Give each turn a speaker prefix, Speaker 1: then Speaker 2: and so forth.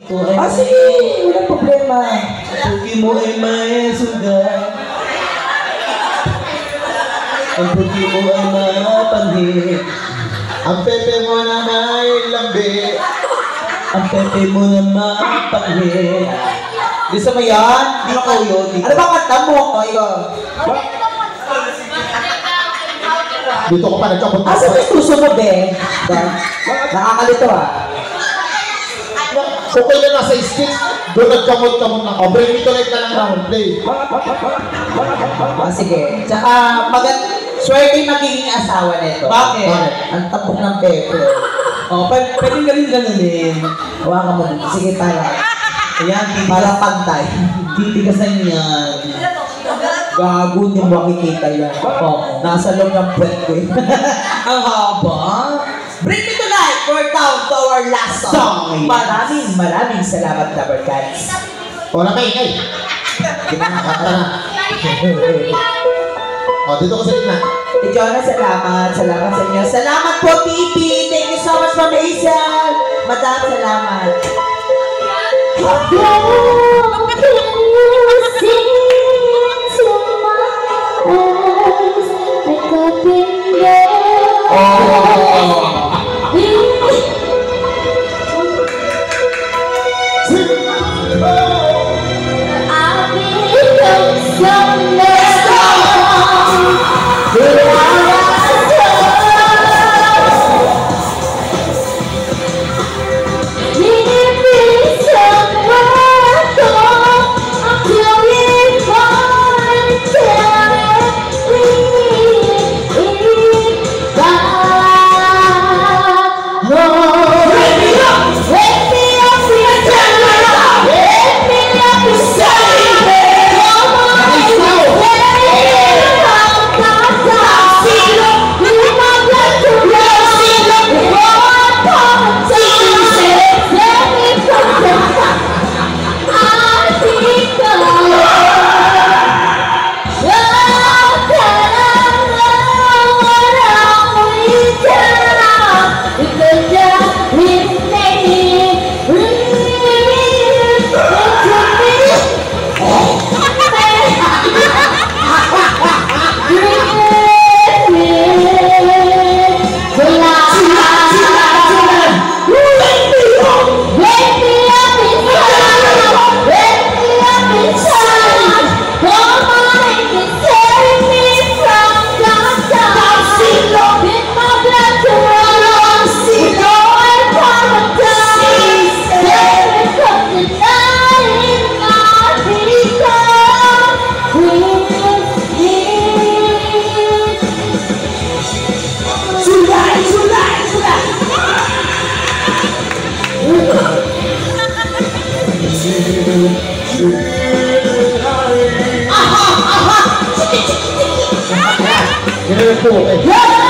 Speaker 1: Sige, walang problema.
Speaker 2: Pugi mo ay may sugat. Ang pugi mo ay mapanghit.
Speaker 3: Ang pepe mo na may lambi.
Speaker 2: Ang pepe mo na mapanghit.
Speaker 1: Gusto mo yan? Di ko yun. Ano ba kanta mo? O, ikaw.
Speaker 3: Dito ko pa nagkapot.
Speaker 1: Asa may susunod eh? Nakakalito ah.
Speaker 3: So kailan nasa stage, doon nagkamot-kamot na. O, bring me to life na lang naman, play.
Speaker 1: Sige. Tsaka, swerte magiging asawa nito.
Speaker 2: Bakit?
Speaker 1: Ang tapok ng pepe.
Speaker 2: Pwede ka rin ganunin.
Speaker 1: Hawakan mo dito. Sige, para.
Speaker 2: Ayan,
Speaker 1: Para pantay.
Speaker 2: titigasan yan.
Speaker 1: Gago niyo makikita yan. Nasa loob ng puwet ko eh.
Speaker 2: Ang haba.
Speaker 1: Bring me to life for down to our last song. Maraming salamat, Dabber Cats.
Speaker 3: O, nakay. Tara na. O, dito ko sa gitna.
Speaker 1: Jonah, salamat sa inyo. Salamat po, Pipi. Thank you so much, Ma'am Hazel. Madam, salamat.
Speaker 3: Ganun po.